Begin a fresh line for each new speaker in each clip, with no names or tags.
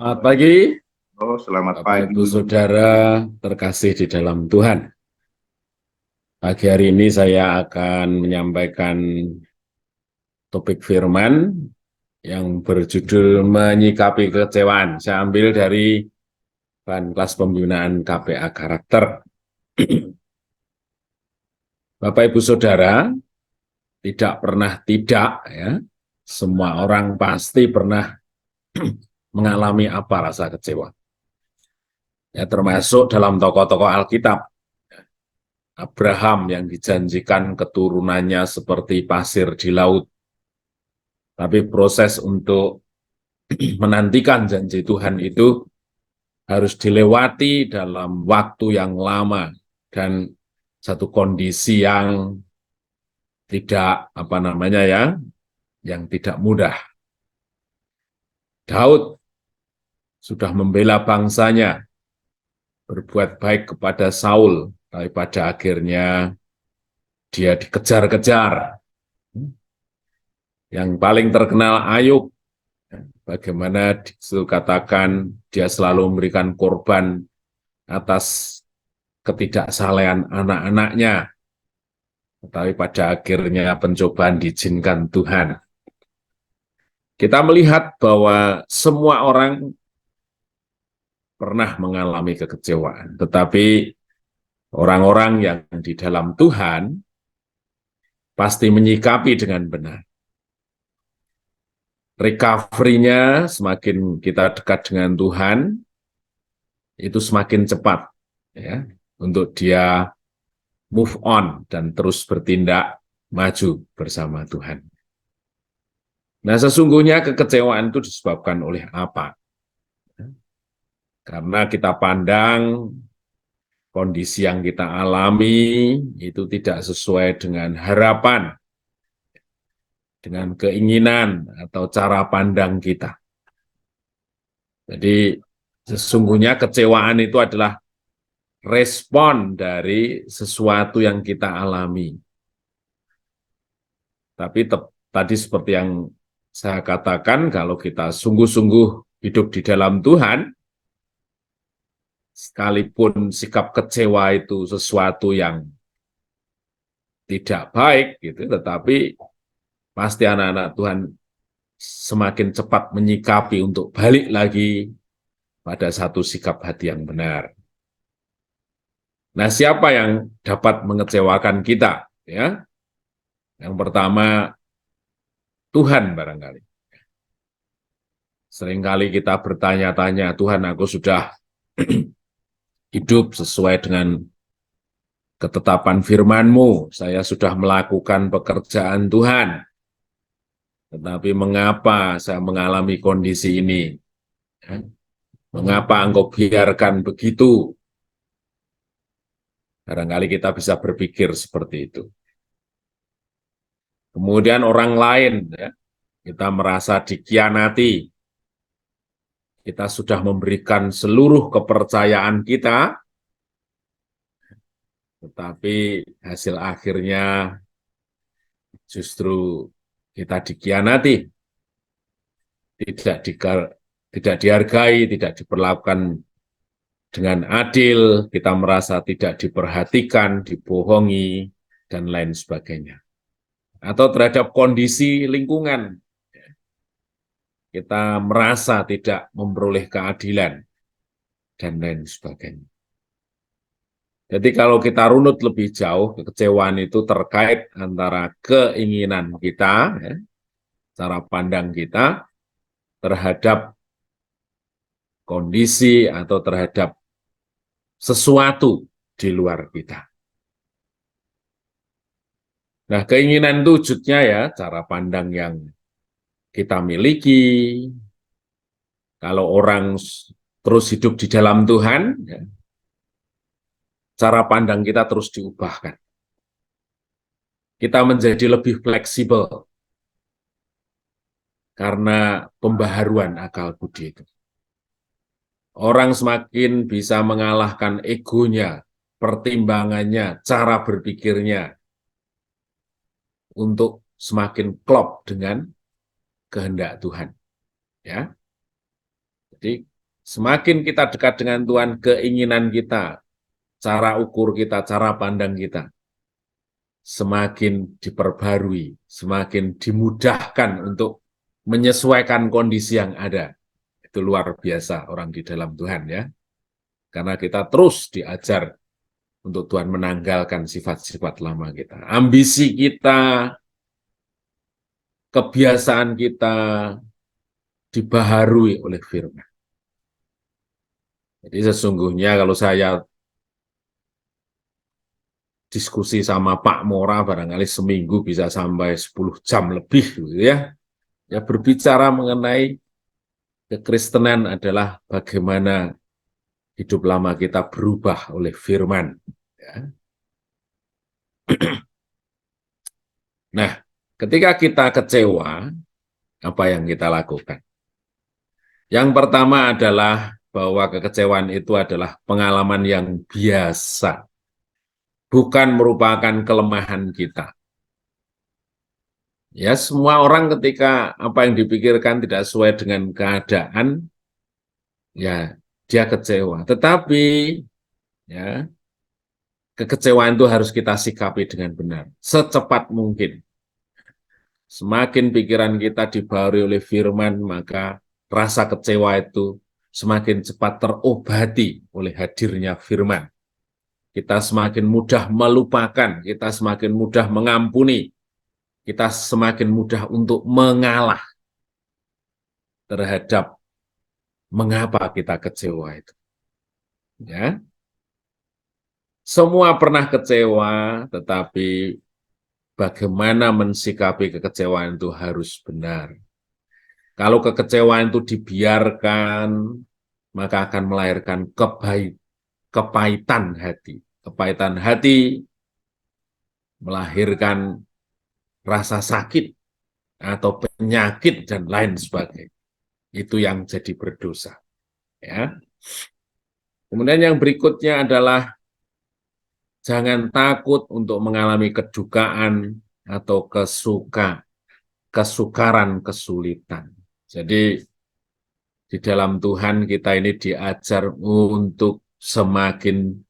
Selamat pagi,
Oh, selamat
Bapak
pagi.
Ibu Saudara terkasih di dalam Tuhan. Pagi hari ini saya akan menyampaikan topik firman yang berjudul menyikapi kekecewaan. Saya ambil dari bahan kelas pembinaan KPA karakter. Bapak Ibu Saudara, tidak pernah tidak ya. Semua orang pasti pernah mengalami apa rasa kecewa. Ya, termasuk dalam tokoh-tokoh Alkitab. Abraham yang dijanjikan keturunannya seperti pasir di laut. Tapi proses untuk menantikan janji Tuhan itu harus dilewati dalam waktu yang lama dan satu kondisi yang tidak yang tidak mudah. Daud sudah membela bangsanya, berbuat baik kepada Saul, tapi pada akhirnya dia dikejar-kejar. Yang paling terkenal Ayub, bagaimana dikatakan dia selalu memberikan korban atas ketidaksalehan anak-anaknya, tetapi pada akhirnya pencobaan diizinkan Tuhan. Kita melihat bahwa semua orang pernah mengalami kekecewaan, tetapi orang-orang yang di dalam Tuhan pasti menyikapi dengan benar. Recovery-nya semakin kita dekat dengan Tuhan, itu semakin cepat ya untuk dia move on dan terus bertindak maju bersama Tuhan. Nah, sesungguhnya kekecewaan itu disebabkan oleh apa? Karena kita pandang kondisi yang kita alami itu tidak sesuai dengan harapan, dengan keinginan atau cara pandang kita. Jadi sesungguhnya kecewaan itu adalah respon dari sesuatu yang kita alami. Tapi tadi seperti yang saya katakan, kalau kita sungguh-sungguh hidup di dalam Tuhan, sekalipun sikap kecewa itu sesuatu yang tidak baik, gitu, tetapi pasti anak-anak Tuhan semakin cepat menyikapi untuk balik lagi pada satu sikap hati yang benar. Nah, siapa yang dapat mengecewakan kita? Ya, yang pertama Tuhan barangkali. Seringkali kita bertanya-tanya, Tuhan, aku sudah hidup sesuai dengan ketetapan firman-Mu, saya sudah melakukan pekerjaan Tuhan, tetapi mengapa saya mengalami kondisi ini? Mengapa Engkau biarkan begitu? Barangkali kita bisa berpikir seperti itu. Kemudian orang lain, ya, kita merasa dikhianati, kita sudah memberikan seluruh kepercayaan kita, tetapi hasil akhirnya justru kita dikhianati, tidak tidak dihargai, tidak diperlakukan dengan adil, kita merasa tidak diperhatikan, dibohongi, dan lain sebagainya. Atau terhadap kondisi lingkungan, kita merasa tidak memperoleh keadilan, dan lain sebagainya. Jadi kalau kita runut lebih jauh, kekecewaan itu terkait antara keinginan kita, ya, cara pandang kita, terhadap kondisi atau terhadap sesuatu di luar kita. Nah, keinginan itu wujudnya ya, cara pandang yang kita miliki. Kalau orang terus hidup di dalam Tuhan, ya, cara pandang kita terus diubahkan. Kita menjadi lebih fleksibel karena pembaharuan akal budi itu. Orang semakin bisa mengalahkan egonya, pertimbangannya, cara berpikirnya untuk semakin klop dengan kehendak Tuhan. Ya, jadi Semakin kita dekat dengan Tuhan, keinginan kita, cara ukur kita, cara pandang kita, semakin diperbarui, semakin dimudahkan untuk menyesuaikan kondisi yang ada. Itu luar biasa orang di dalam Tuhan ya. Karena kita terus diajar untuk Tuhan menanggalkan sifat-sifat lama kita. Ambisi kita, kebiasaan kita dibaharui oleh firman. Jadi sesungguhnya kalau saya diskusi sama Pak Mora barangkali seminggu bisa sampai 10 jam lebih gitu ya. Ya berbicara mengenai kekristenan adalah bagaimana hidup lama kita berubah oleh firman. Ya. Nah, ketika kita kecewa, apa yang kita lakukan? Yang pertama adalah bahwa kekecewaan itu adalah pengalaman yang biasa, bukan merupakan kelemahan kita. Ya, semua orang ketika apa yang dipikirkan tidak sesuai dengan keadaan, ya dia kecewa. Tetapi ya kekecewaan itu harus kita sikapi dengan benar, secepat mungkin. Semakin pikiran kita dibaharui oleh firman, maka rasa kecewa itu semakin cepat terobati oleh hadirnya firman. Kita semakin mudah melupakan, kita semakin mudah mengampuni, kita semakin mudah untuk mengalah terhadap mengapa kita kecewa itu. Ya, semua pernah kecewa, tetapi bagaimana mensikapi kekecewaan itu harus benar. Kalau kekecewaan itu dibiarkan, maka akan melahirkan kepahitan hati. Kepahitan hati melahirkan rasa sakit atau penyakit dan lain sebagainya. Itu yang jadi berdosa. Ya. Kemudian yang berikutnya adalah jangan takut untuk mengalami kedukaan atau kesukaran, kesulitan. Jadi di dalam Tuhan kita ini diajar untuk semakin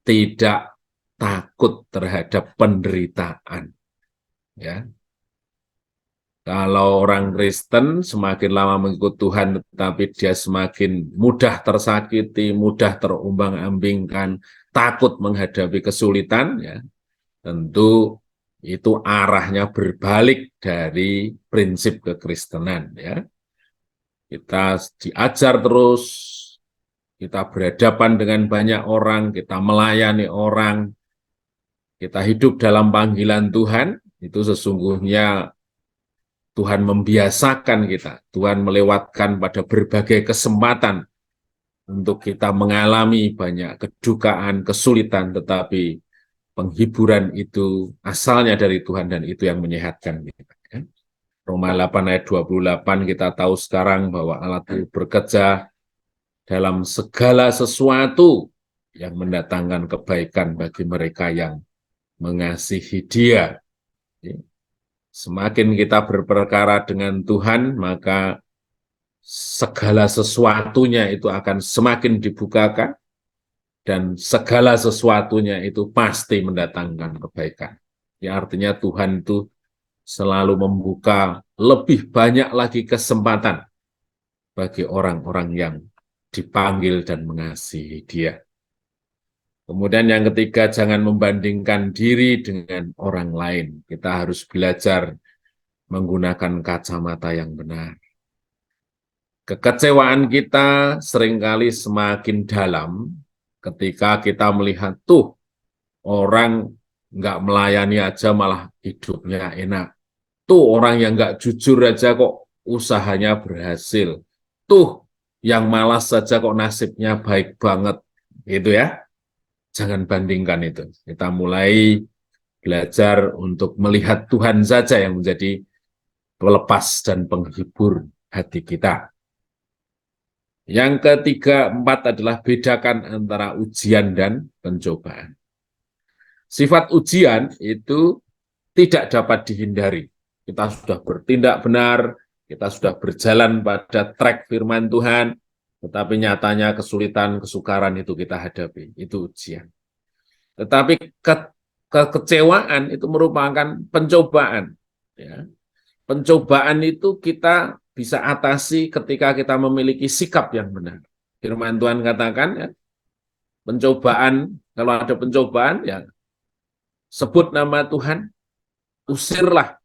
tidak takut terhadap penderitaan. Ya, kalau orang Kristen semakin lama mengikut Tuhan, tetapi dia semakin mudah tersakiti, mudah terombang-ambingkan, takut menghadapi kesulitan, ya, tentu itu arahnya berbalik dari prinsip kekristenan. Ya. Kita diajar terus, kita berhadapan dengan banyak orang, kita melayani orang, kita hidup dalam panggilan Tuhan, itu sesungguhnya Tuhan membiasakan kita, Tuhan melewatkan pada berbagai kesempatan untuk kita mengalami banyak kedukaan, kesulitan, tetapi penghiburan itu asalnya dari Tuhan dan itu yang menyehatkan kita. Roma 8 ayat 28 kita tahu sekarang bahwa Allah itu bekerja dalam segala sesuatu yang mendatangkan kebaikan bagi mereka yang mengasihi Dia. Semakin kita berperkara dengan Tuhan, maka segala sesuatunya itu akan semakin dibukakan, dan segala sesuatunya itu pasti mendatangkan kebaikan. Ya, artinya Tuhan itu selalu membuka lebih banyak lagi kesempatan bagi orang-orang yang dipanggil dan mengasihi Dia. Kemudian yang ketiga, jangan membandingkan diri dengan orang lain. Kita harus belajar menggunakan kacamata yang benar. Kekecewaan kita seringkali semakin dalam ketika kita melihat tuh orang nggak melayani aja malah hidupnya enak. Tuh orang yang nggak jujur aja kok usahanya berhasil. Tuh yang malas saja kok nasibnya baik banget. Gitu ya. Jangan bandingkan itu. Kita mulai belajar untuk melihat Tuhan saja yang menjadi pelepas dan penghibur hati kita. Yang ketiga, empat adalah bedakan antara ujian dan pencobaan. Sifat ujian itu tidak dapat dihindari. Kita sudah bertindak benar, kita sudah berjalan pada track firman Tuhan, Tetapi nyatanya kesulitan, kesukaran itu kita hadapi, itu ujian. Tetapi kekecewaan itu merupakan pencobaan. Ya. Pencobaan itu kita bisa atasi ketika kita memiliki sikap yang benar. Firman Tuhan katakan, ya, pencobaan, kalau ada pencobaan, ya sebut nama Tuhan, usirlah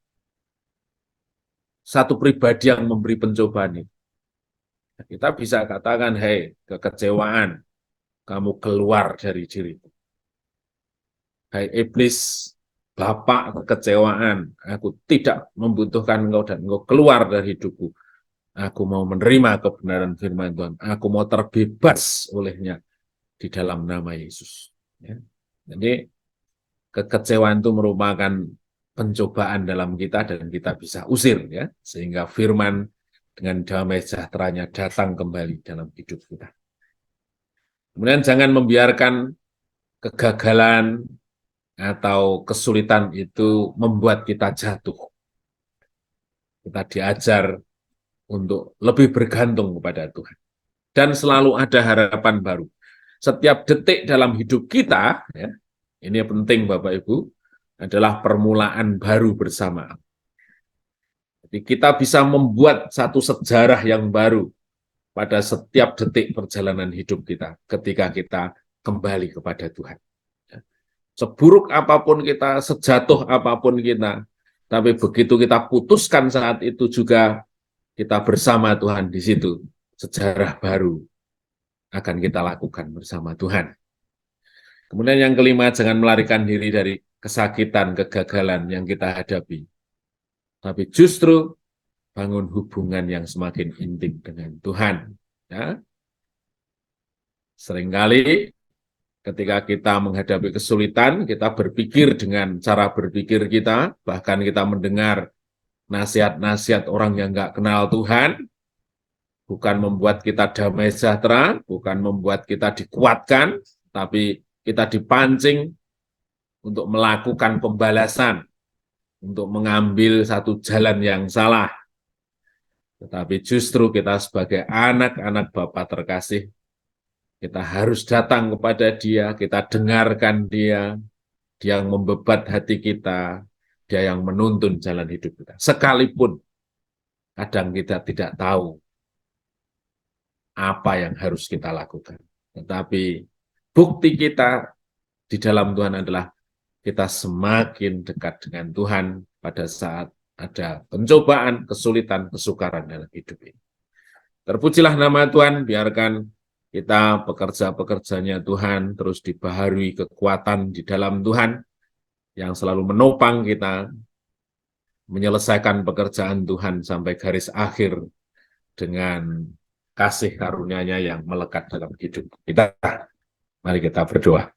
satu pribadi yang memberi pencobaan itu. Kita bisa katakan, hei, kekecewaan, kamu keluar dari diriku. Hai iblis, Bapak kekecewaan, aku tidak membutuhkan engkau dan engkau keluar dari hidupku. Aku mau menerima kebenaran firman Tuhan. Aku mau terbebas olehnya di dalam nama Yesus. Ya. Jadi kekecewaan itu merupakan pencobaan dalam kita dan kita bisa usir, ya, sehingga firman dengan damai sejahteranya datang kembali dalam hidup kita. Kemudian jangan membiarkan kegagalan atau kesulitan itu membuat kita jatuh. Kita diajar untuk lebih bergantung kepada Tuhan. Dan selalu ada harapan baru. Setiap detik dalam hidup kita, ya, ini penting Bapak Ibu, adalah permulaan baru bersama. Jadi kita bisa membuat satu sejarah yang baru pada setiap detik perjalanan hidup kita ketika kita kembali kepada Tuhan. Seburuk apapun kita, sejatuh apapun kita, tapi begitu kita putuskan saat itu juga kita bersama Tuhan di situ, sejarah baru akan kita lakukan bersama Tuhan. Kemudian yang kelima, jangan melarikan diri dari kesakitan, kegagalan yang kita hadapi. Tapi justru bangun hubungan yang semakin intim dengan Tuhan. Ya. Seringkali ketika kita menghadapi kesulitan, kita berpikir dengan cara berpikir kita, bahkan kita mendengar nasihat-nasihat orang yang nggak kenal Tuhan, bukan membuat kita damai sejahtera, bukan membuat kita dikuatkan, tapi kita dipancing untuk melakukan pembalasan, untuk mengambil satu jalan yang salah. Tetapi justru kita sebagai anak-anak Bapa terkasih, kita harus datang kepada Dia, kita dengarkan Dia, Dia yang membebat hati kita, Dia yang menuntun jalan hidup kita. Sekalipun kadang kita tidak tahu apa yang harus kita lakukan. Tetapi bukti kita di dalam Tuhan adalah kita semakin dekat dengan Tuhan pada saat ada pencobaan, kesulitan, kesukaran dalam hidup ini. Terpujilah nama Tuhan, biarkan kita pekerja-pekerjanya Tuhan terus dibaharui kekuatan di dalam Tuhan yang selalu menopang kita menyelesaikan pekerjaan Tuhan sampai garis akhir dengan kasih karunia-Nya yang melekat dalam hidup kita. Mari kita berdoa.